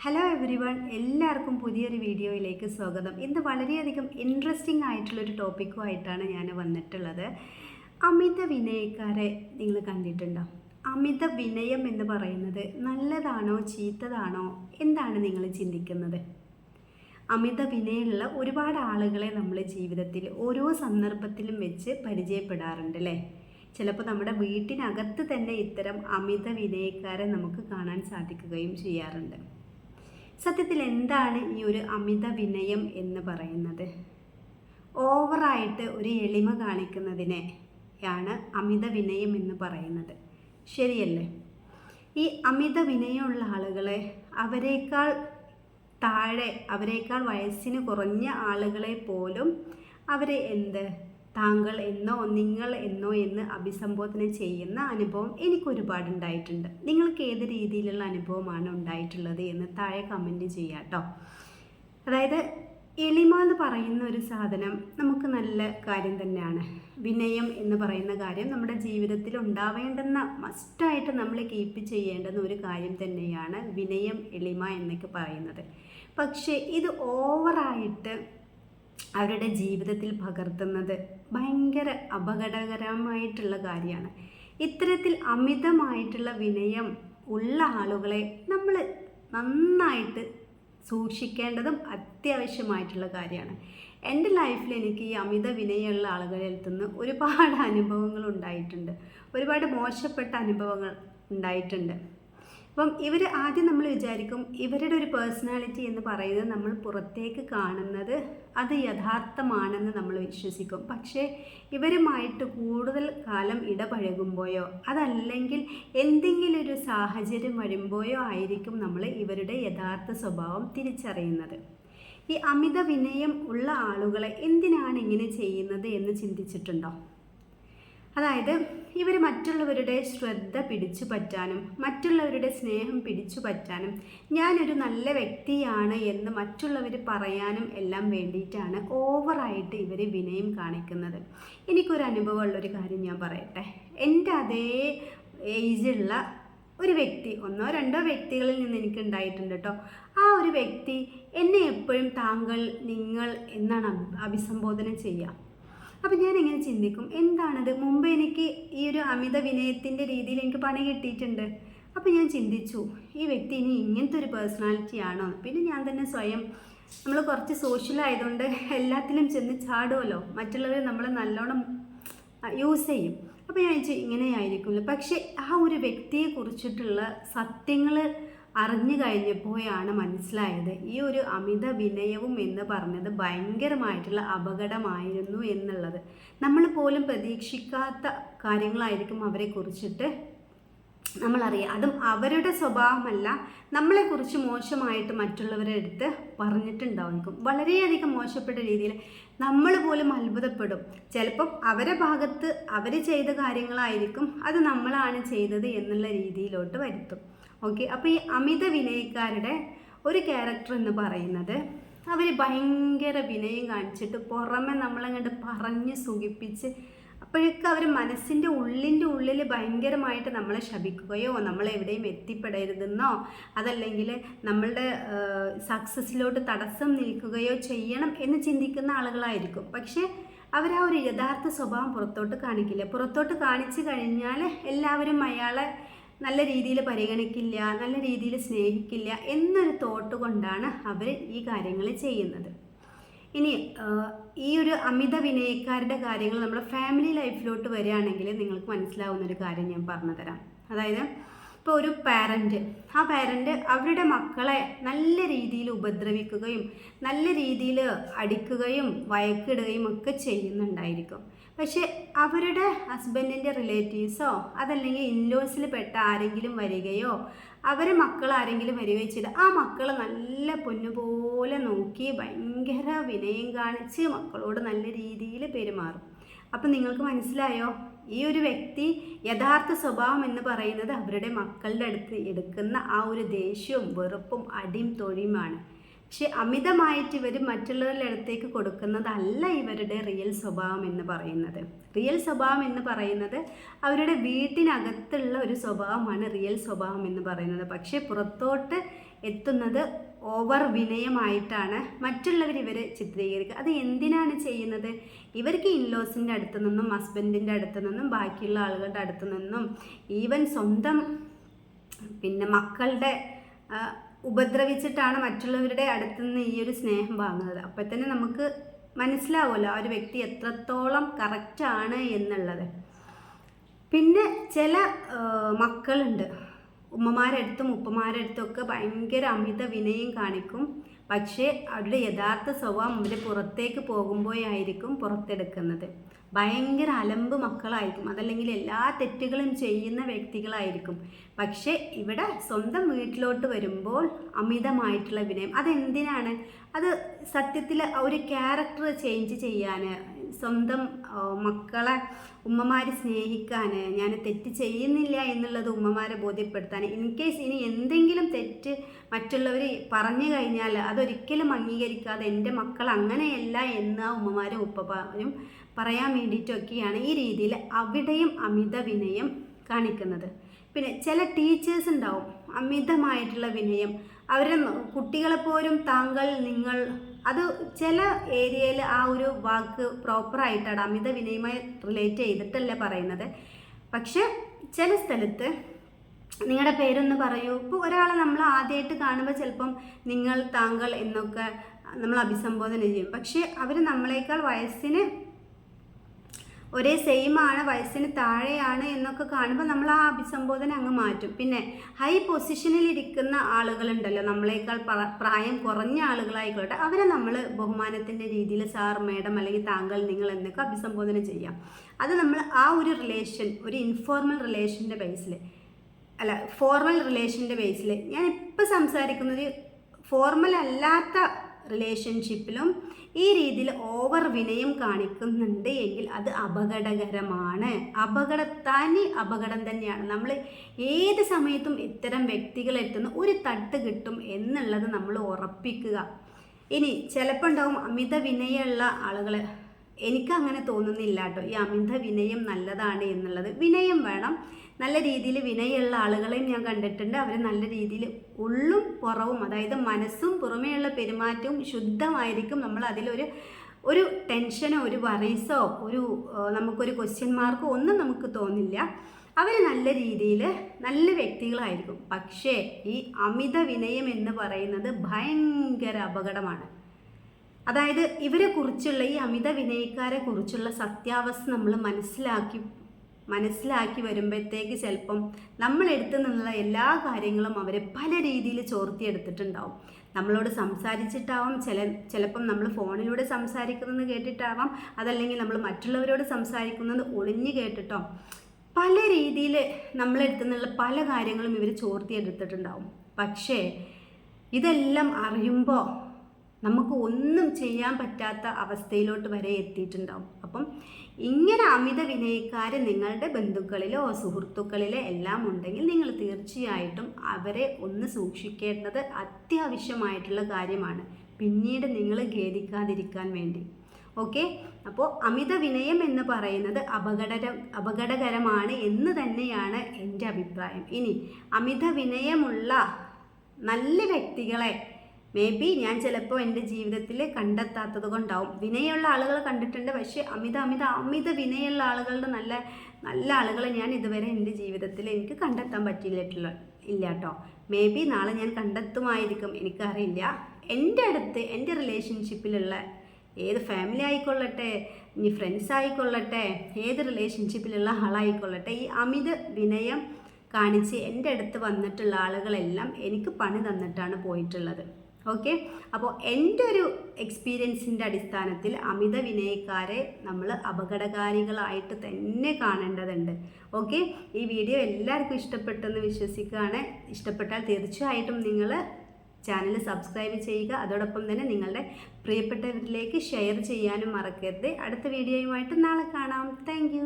Hello every one, എല്ലാവർക്കും പുതിയൊരു വീഡിയോയിലേക്ക് സ്വാഗതം. ഇന്ന് വളരെയധികം ഇൻട്രസ്റ്റിംഗ് ആയിട്ടുള്ളൊരു ടോപ്പിക്കുമായിട്ടാണ് ഞാൻ വന്നിട്ടുള്ളത്. അമിത വിനയക്കാരെ നിങ്ങൾ കണ്ടിട്ടുണ്ടോ? അമിത വിനയം എന്ന് പറയുന്നത് നല്ലതാണോ ചീത്തതാണോ എന്താണ് നിങ്ങൾ ചിന്തിക്കുന്നത്? അമിത വിനയമുള്ള ഒരുപാട് ആളുകളെ നമ്മൾ ജീവിതത്തിൽ ഓരോ സന്ദർഭത്തിലും വെച്ച് പരിചയപ്പെടാറുണ്ട് അല്ലേ? ചിലപ്പോൾ നമ്മുടെ വീട്ടിനകത്ത് തന്നെ ഇത്തരം അമിത വിനയക്കാരെ നമുക്ക് കാണാൻ സാധിക്കുകയും ചെയ്യാറുണ്ട്. സത്യത്തിൽ എന്താണ് ഈ ഒരു അമിത വിനയം എന്ന് പറയുന്നത്? ഓവറായിട്ട് ഒരു എളിമ കാണിക്കുന്നതിനെയാണ് അമിത വിനയം എന്ന് പറയുന്നത്, ശരിയല്ലേ? ഈ അമിത വിനയമുള്ള ആളുകളെ അവരെക്കാൾ താഴെ, അവരെക്കാൾ വയസ്സിന് കുറഞ്ഞ ആളുകളെ പോലും അവരെ താങ്കൾ എന്നോ നിങ്ങൾ എന്നോ എന്ന് അഭിസംബോധന ചെയ്യുന്ന അനുഭവം എനിക്കൊരുപാടുണ്ടായിട്ടുണ്ട്. നിങ്ങൾക്ക് ഏത് രീതിയിലുള്ള അനുഭവമാണ് ഉണ്ടായിട്ടുള്ളത് എന്ന് താഴെ കമൻറ്റ് ചെയ്യാം കേട്ടോ. അതായത് എളിമ എന്ന് പറയുന്ന ഒരു സാധനം നമുക്ക് നല്ല കാര്യം തന്നെയാണ്. വിനയം എന്ന് പറയുന്ന കാര്യം നമ്മുടെ ജീവിതത്തിൽ ഉണ്ടാവേണ്ടുന്ന, മസ്റ്റായിട്ട് നമ്മൾ കീപ്പ് ചെയ്യേണ്ടുന്ന ഒരു കാര്യം തന്നെയാണ് വിനയം, എളിമ എന്നൊക്കെ പറയുന്നത്. പക്ഷേ ഇത് ഓവറായിട്ട് അവരുടെ ജീവിതത്തിൽ പകർത്തുന്നത് ഭയങ്കര അപകടകരമായിട്ടുള്ള കാര്യമാണ്. ഇത്തരത്തിൽ അമിതമായിട്ടുള്ള വിനയം ഉള്ള ആളുകളെ നമ്മൾ നന്നായിട്ട് സൂക്ഷിക്കേണ്ടതും അത്യാവശ്യമായിട്ടുള്ള കാര്യമാണ്. എൻ്റെ ലൈഫിൽ എനിക്ക് ഈ അമിത വിനയമുള്ള ആളുകളിൽ നിന്ന് ഒരുപാട് അനുഭവങ്ങൾ ഉണ്ടായിട്ടുണ്ട്, ഒരുപാട് മോശപ്പെട്ട അനുഭവങ്ങൾ ഉണ്ടായിട്ടുണ്ട്. അപ്പം ഇവർ ആദ്യം നമ്മൾ വിചാരിക്കും ഇവരുടെ ഒരു പേഴ്സണാലിറ്റി എന്ന് പറയുന്നത് നമ്മൾ പുറത്തേക്ക് കാണുന്നത് അത് യഥാർത്ഥമാണെന്ന് നമ്മൾ വിശ്വസിക്കും. പക്ഷേ ഇവരുമായിട്ട് കൂടുതൽ കാലം ഇടപഴകുമ്പോഴോ അതല്ലെങ്കിൽ എന്തെങ്കിലും ഒരു സാഹചര്യം വരുമ്പോഴോ ആയിരിക്കും നമ്മൾ ഇവരുടെ യഥാർത്ഥ സ്വഭാവം തിരിച്ചറിയുന്നത്. ഈ അമിത വിനയം ഉള്ള ആളുകളെ എന്തിനാണ് ഇങ്ങനെ ചെയ്യുന്നത് എന്ന് ചിന്തിച്ചിട്ടുണ്ടോ? അതായത് ഇവർ മറ്റുള്ളവരുടെ ശ്രദ്ധ പിടിച്ചു പറ്റാനും മറ്റുള്ളവരുടെ സ്നേഹം പിടിച്ചു പറ്റാനും ഞാനൊരു നല്ല വ്യക്തിയാണ് എന്ന് മറ്റുള്ളവർ പറയാനും എല്ലാം വേണ്ടിയിട്ടാണ് ഓവറായിട്ട് ഇവർ വിനയം കാണിക്കുന്നത്. എനിക്കൊരു അനുഭവമുള്ളൊരു കാര്യം ഞാൻ പറയട്ടെ. എൻ്റെ അതേ ഏജുള്ള ഒരു വ്യക്തി, ഒന്നോ രണ്ടോ വ്യക്തികളിൽ നിന്ന് എനിക്ക് ഉണ്ടായിട്ടുണ്ട് കേട്ടോ. ആ ഒരു വ്യക്തി എന്നെ എപ്പോഴും താങ്കൾ, നിങ്ങൾ എന്നാണ് അഭിസംബോധന ചെയ്യുക. അപ്പം ഞാനിങ്ങനെ ചിന്തിക്കും, എന്താണത്? മുമ്പ് എനിക്ക് ഈ ഒരു അമിത വിനയത്തിൻ്റെ രീതിയിൽ എനിക്ക് പണി കിട്ടിയിട്ടുണ്ട്. അപ്പം ഞാൻ ചിന്തിച്ചു, ഈ വ്യക്തി ഇനി ഇങ്ങനത്തെ ഒരു പേഴ്സണാലിറ്റി ആണോ? പിന്നെ ഞാൻ തന്നെ സ്വയം, നമ്മൾ കുറച്ച് സോഷ്യലായതുകൊണ്ട് എല്ലാത്തിലും ചെന്ന് ചാടുമല്ലോ, മറ്റുള്ളവർ നമ്മളെ നല്ലോണം യൂസ് ചെയ്യും. അപ്പോൾ ഞാൻ ചോദിച്ചു ഇങ്ങനെയായിരിക്കുമല്ലോ. പക്ഷേ ആ ഒരു വ്യക്തിയെ കുറിച്ചിട്ടുള്ള സത്യങ്ങൾ അറിഞ്ഞു കഴിഞ്ഞപ്പോഴാണ് മനസ്സിലായത് ഈ ഒരു അമിത വിനയവും എന്ന് പറഞ്ഞത് ഭയങ്കരമായിട്ടുള്ള അപകടമായിരുന്നു എന്നുള്ളത്. നമ്മൾ പോലും പ്രതീക്ഷിക്കാത്ത കാര്യങ്ങളായിരിക്കും അവരെ കുറിച്ചിട്ട് നമ്മളറിയാം. അതും അവരുടെ സ്വഭാവമല്ല, നമ്മളെക്കുറിച്ച് മോശമായിട്ട് മറ്റുള്ളവരുടെ അടുത്ത് പറഞ്ഞിട്ടുണ്ടായിരിക്കും, വളരെയധികം മോശപ്പെട്ട രീതിയിൽ. നമ്മൾ പോലും അത്ഭുതപ്പെടും. ചിലപ്പം അവരുടെ ഭാഗത്ത് അവർ ചെയ്ത കാര്യങ്ങളായിരിക്കും അത് നമ്മളാണ് ചെയ്തത് എന്നുള്ള രീതിയിലോട്ട് വരുത്തും. ഓക്കെ, അപ്പോൾ ഈ അമിത വിനയക്കാരുടെ ഒരു ക്യാരക്ടർ എന്ന് പറയുന്നത് അവർ ഭയങ്കര വിനയം കാണിച്ചിട്ട് പുറമെ നമ്മളങ്ങോട്ട് പറഞ്ഞ് സുഖിപ്പിച്ച് അപ്പോഴൊക്കെ അവർ മനസ്സിൻ്റെ ഉള്ളിൽ ഭയങ്കരമായിട്ട് നമ്മളെ ശപിക്കുകയോ നമ്മളെവിടെയും എത്തിപ്പെടരുതെന്നോ അതല്ലെങ്കിൽ നമ്മളുടെ സക്സസ്സിലോട്ട് തടസ്സം നിൽക്കുകയോ ചെയ്യണം എന്ന് ചിന്തിക്കുന്ന ആളുകളായിരിക്കും. പക്ഷേ അവർ ആ ഒരു യഥാർത്ഥ സ്വഭാവം പുറത്തോട്ട് കാണിക്കില്ല. പുറത്തോട്ട് കാണിച്ചു കഴിഞ്ഞാൽ എല്ലാവരും അയാളെ നല്ല രീതിയിൽ പരിഗണിക്കില്ല, നല്ല രീതിയിൽ സ്നേഹിക്കില്ല എന്നൊരു തോട്ട് കൊണ്ടാണ് അവർ ഈ കാര്യങ്ങൾ ചെയ്യുന്നത്. ഇനി ഈ ഒരു അമിത വിനയക്കാരുടെ കാര്യങ്ങൾ നമ്മുടെ ഫാമിലി ലൈഫിലോട്ട് വരികയാണെങ്കിൽ നിങ്ങൾക്ക് മനസ്സിലാവുന്നൊരു കാര്യം ഞാൻ പറഞ്ഞു തരാം. അതായത് ഇപ്പോൾ ഒരു പാരൻറ്റ്, ആ പാരൻറ്റ് അവരുടെ മക്കളെ നല്ല രീതിയിൽ ഉപദ്രവിക്കുകയും നല്ല രീതിയിൽ അടിക്കുകയും വഴക്കിടുകയും ഒക്കെ ചെയ്യുന്നുണ്ടായിരിക്കും. പക്ഷേ അവരുടെ ഹസ്ബൻഡിൻ്റെ റിലേറ്റീവ്സോ അതല്ലെങ്കിൽ ഇൻലോസിൽ പെട്ട ആരെങ്കിലും വരികയോ അവരെ മക്കൾ ആരെങ്കിലും വരികയോ ചെയ്ത് ആ മക്കളെ നല്ല പൊന്നുപോലെ നോക്കി ഭയങ്കര വിനയം കാണിച്ച് മക്കളോട് നല്ല രീതിയിൽ പെരുമാറും. അപ്പം നിങ്ങൾക്ക് മനസ്സിലായോ, ഈ ഒരു വ്യക്തി യഥാർത്ഥ സ്വഭാവം എന്ന് പറയുന്നത് അവരുടെ മക്കളുടെ അടുത്ത് എടുക്കുന്ന ആ ഒരു ദേഷ്യവും വെറുപ്പും അടിയും തൊഴിയുമാണ്. പക്ഷെ അമിതമായിട്ട് ഇവർ മറ്റുള്ളവരുടെ അടുത്തേക്ക് കൊടുക്കുന്നതല്ല ഇവരുടെ റിയൽ സ്വഭാവം എന്ന് പറയുന്നത്. റിയൽ സ്വഭാവം എന്ന് പറയുന്നത് അവരുടെ വീട്ടിനകത്തുള്ള ഒരു സ്വഭാവമാണ് റിയൽ സ്വഭാവം എന്ന് പറയുന്നത്. പക്ഷേ പുറത്തോട്ട് എത്തുന്നത് ഓവർ വിനയമായിട്ടാണ് മറ്റുള്ളവർ ഇവരെ ചിത്രീകരിക്കുക. അത് എന്തിനാണ് ചെയ്യുന്നത്? ഇവർക്ക് ഇൻലോസിൻ്റെ അടുത്ത് നിന്നും ഹസ്ബൻഡിൻ്റെ അടുത്ത് നിന്നും ബാക്കിയുള്ള ആളുകളുടെ അടുത്ത് നിന്നും ഈവൻ സ്വന്തം മക്കളുടെ ഉപദ്രവിച്ചിട്ടാണ് മറ്റുള്ളവരുടെ അടുത്ത് നിന്ന് ഈ ഒരു സ്നേഹം വാങ്ങുന്നത്. അപ്പോൾ തന്നെ നമുക്ക് മനസ്സിലാവുമല്ലോ ആ ഒരു വ്യക്തി എത്രത്തോളം കറക്റ്റാണ് എന്നുള്ളത്. പിന്നെ ചില മക്കളുണ്ട്, ഉമ്മമാരടുത്തും ഉപ്പമാരടുത്തും ഒക്കെ ഭയങ്കര അമിത വിനയം കാണിക്കും. പക്ഷേ അവരുടെ യഥാർത്ഥ സ്വഭാവം അവർ പുറത്തേക്ക് പോകുമ്പോഴായിരിക്കും പുറത്തെടുക്കുന്നത്. ഭയങ്കര അലമ്പ് മക്കളായിരിക്കും, അതല്ലെങ്കിൽ എല്ലാ തെറ്റുകളും ചെയ്യുന്ന വ്യക്തികളായിരിക്കും. പക്ഷേ ഇവിടെ സ്വന്തം വീട്ടിലോട്ട് വരുമ്പോൾ അമിതമായിട്ടുള്ള വിനയം. അതെന്തിനാണ്? അത് സത്യത്തിൽ ഒരു ക്യാരക്ടർ ചേഞ്ച് ചെയ്യാൻ, സ്വന്തം മക്കളെ ഉമ്മമാർ സ്നേഹിക്കാൻ, ഞാൻ തെറ്റ് ചെയ്യുന്നില്ല എന്നുള്ളത് ഉമ്മമാരെ ബോധ്യപ്പെടുത്താൻ, ഇൻ കേസ് ഇനി എന്തെങ്കിലും തെറ്റ് മറ്റുള്ളവർ പറഞ്ഞു കഴിഞ്ഞാൽ അതൊരിക്കലും അംഗീകരിക്കാതെ എൻ്റെ മക്കൾ അങ്ങനെയല്ല എന്ന് ആ ഉമ്മമാരും ഉപ്പമാരും പറയാൻ വേണ്ടിയിട്ടൊക്കെയാണ് ഈ രീതിയിൽ അവിടെയും അമിത വിനയം കാണിക്കുന്നത്. പിന്നെ ചില ടീച്ചേഴ്സ് ഉണ്ടാവും അമിതമായിട്ടുള്ള വിനയം. അവരെ കുട്ടികളെപ്പോലും താങ്കൾ, നിങ്ങൾ, അത് ചില ഏരിയയിൽ ആ ഒരു വാക്ക് പ്രോപ്പറായിട്ടാണ് അമിത വിനയമായി റിലേറ്റ് ചെയ്തിട്ടല്ല പറയുന്നത്. പക്ഷെ ചില സ്ഥലത്ത് നിങ്ങളുടെ പേരൊന്ന് പറയൂ. ഇപ്പോൾ ഒരാളെ നമ്മൾ ആദ്യമായിട്ട് കാണുമ്പോൾ ചിലപ്പം നിങ്ങൾ, താങ്കൾ എന്നൊക്കെ നമ്മൾ അഭിസംബോധന ചെയ്യും. പക്ഷേ അവർ നമ്മളെക്കാൾ വയസ്സിന് ഒരേ സെയിം ആണ്, വയസ്സിന് താഴെയാണ് എന്നൊക്കെ കാണുമ്പോൾ നമ്മൾ ആ അഭിസംബോധന അങ്ങ് മാറ്റും. പിന്നെ ഹൈ പൊസിഷനിലിരിക്കുന്ന ആളുകളുണ്ടല്ലോ, നമ്മളെക്കാൾ പ്രായം കുറഞ്ഞ ആളുകളായിക്കോട്ടെ, അവരെ നമ്മൾ ബഹുമാനത്തിൻ്റെ രീതിയിൽ സാർ, മേഡം അല്ലെങ്കിൽ താങ്കൾ, നിങ്ങൾ എന്നൊക്കെ അഭിസംബോധന ചെയ്യാം. അത് നമ്മൾ ആ ഒരു റിലേഷൻ, ഒരു ഇൻഫോർമൽ റിലേഷൻ്റെ ബേസിൽ, ഫോർമൽ റിലേഷൻ്റെ ബേസിൽ, ഞാൻ ഇപ്പോൾ സംസാരിക്കുന്നത് ഫോർമൽ അല്ലാത്ത റിലേഷൻഷിപ്പിലും ഈ രീതിയിൽ ഓവർ വിനയം കാണിക്കുന്നുണ്ട് എങ്കിൽ അത് അപകടകരമാണ്. തനി അപകടം തന്നെയാണ്. നമ്മൾ ഏത് സമയത്തും ഇത്തരം വ്യക്തികളെത്തുന്ന ഒരു തട്ട് കിട്ടും എന്നുള്ളത് നമ്മൾ ഉറപ്പിക്കുക. ഇനി ചിലപ്പോൾ ഉണ്ടാവും അമിത വിനയമുള്ള ആളുകൾ. എനിക്കങ്ങനെ തോന്നുന്നില്ല കേട്ടോ, ഈ അമിത വിനയം നല്ലതാണ് എന്നുള്ളത്. വിനയം വേണം, നല്ല രീതിയിൽ വിനയമുള്ള ആളുകളെയും ഞാൻ കണ്ടിട്ടുണ്ട്. അവർ നല്ല രീതിയിൽ ഉള്ളും പുറവും, അതായത് മനസ്സും പുറമേയുള്ള പെരുമാറ്റവും ശുദ്ധമായിരിക്കും. നമ്മൾ അതിലൊരു ടെൻഷനോ ഒരു വറീസോ നമുക്കൊരു ക്വസ്റ്റ്യൻ മാർക്കോ ഒന്നും നമുക്ക് തോന്നില്ല. അവർ നല്ല രീതിയിൽ നല്ല വ്യക്തികളായിരിക്കും. പക്ഷേ ഈ അമിത വിനയം എന്ന് പറയുന്നത് ഭയങ്കര അപകടമാണ്. അതായത് ഇവരെ കുറിച്ചുള്ള, ഈ അമിത വിനയക്കാരെ കുറിച്ചുള്ള സത്യാവസ്ഥ നമ്മൾ മനസ്സിലാക്കി വരുമ്പോഴത്തേക്ക് ചിലപ്പം നമ്മളെടുത്തു നിന്നുള്ള എല്ലാ കാര്യങ്ങളും അവർ പല രീതിയിൽ ചോർത്തിയെടുത്തിട്ടുണ്ടാവും. നമ്മളോട് സംസാരിച്ചിട്ടാവാം, ചിലപ്പം നമ്മൾ ഫോണിലൂടെ സംസാരിക്കുന്നത് കേട്ടിട്ടാവാം, അതല്ലെങ്കിൽ നമ്മൾ മറ്റുള്ളവരോട് സംസാരിക്കുന്നത് ഒളിഞ്ഞു കേട്ടിട്ടോ, പല രീതിയിൽ നമ്മളെടുത്തു നിന്നുള്ള പല കാര്യങ്ങളും ഇവർ ചോർത്തിയെടുത്തിട്ടുണ്ടാവും. പക്ഷേ ഇതെല്ലാം അറിയുമ്പോൾ നമുക്ക് ഒന്നും ചെയ്യാൻ പറ്റാത്ത അവസ്ഥയിലോട്ട് വരെ എത്തിയിട്ടുണ്ടാവും. അപ്പം ഇങ്ങനെ അമിത വിനയക്കാർ നിങ്ങളുടെ ബന്ധുക്കളിലോ സുഹൃത്തുക്കളിലോ എല്ലാം ഉണ്ടെങ്കിൽ നിങ്ങൾ തീർച്ചയായിട്ടും അവരെ ഒന്ന് സൂക്ഷിക്കേണ്ടത് അത്യാവശ്യമായിട്ടുള്ള കാര്യമാണ്, പിന്നീട് നിങ്ങൾ ഖേദിക്കാതിരിക്കാൻ വേണ്ടി. ഓക്കെ, അപ്പോൾ അമിത വിനയം എന്ന് പറയുന്നത് അപകടകരമാണ് എന്ന് തന്നെയാണ് എൻ്റെ അഭിപ്രായം. ഇനി അമിത വിനയമുള്ള നല്ല വ്യക്തികളെ മേ ബി ഞാൻ ചിലപ്പോൾ എൻ്റെ ജീവിതത്തിൽ കണ്ടെത്താത്തത് കൊണ്ടാവും. വിനയമുള്ള ആളുകൾ കണ്ടിട്ടുണ്ട്, പക്ഷേ അമിത വിനയമുള്ള ആളുകളുടെ നല്ല ആളുകളെ ഞാൻ ഇതുവരെ എൻ്റെ ജീവിതത്തിൽ എനിക്ക് കണ്ടെത്താൻ പറ്റിയില്ല കേട്ടോ. മേ ബി നാളെ ഞാൻ കണ്ടെത്തുമായിരിക്കും, എനിക്കറിയില്ല. എൻ്റെ അടുത്ത് എൻ്റെ റിലേഷൻഷിപ്പിലുള്ള ഏത് ഫാമിലി ആയിക്കൊള്ളട്ടെ, ഇനി ഫ്രണ്ട്സ് ആയിക്കൊള്ളട്ടെ, ഏത് റിലേഷൻഷിപ്പിലുള്ള ആളായിക്കൊള്ളട്ടെ, ഈ അമിത വിനയം കാണിച്ച് എൻ്റെ അടുത്ത് വന്നിട്ടുള്ള ആളുകളെല്ലാം എനിക്ക് പണി തന്നിട്ടാണ് പോയിട്ടുള്ളത്. ഓക്കെ, അപ്പോൾ എൻ്റെ ഒരു എക്സ്പീരിയൻസിൻ്റെ അടിസ്ഥാനത്തിൽ അമിത വിനയക്കാരെ നമ്മൾ അപകടകാരികളായിട്ട് തന്നെ കാണേണ്ടതുണ്ട്. ഓക്കെ, ഈ വീഡിയോ എല്ലാവർക്കും ഇഷ്ടപ്പെട്ടെന്ന് വിശ്വസിക്കുകയാണ്. ഇഷ്ടപ്പെട്ടാൽ തീർച്ചയായിട്ടും നിങ്ങൾ ചാനൽ സബ്സ്ക്രൈബ് ചെയ്യുക. അതോടൊപ്പം തന്നെ നിങ്ങളുടെ പ്രിയപ്പെട്ടവരിലേക്ക് ഷെയർ ചെയ്യാനും മറക്കരുത്. അടുത്ത വീഡിയോയുമായിട്ട് നാളെ കാണാം. താങ്ക്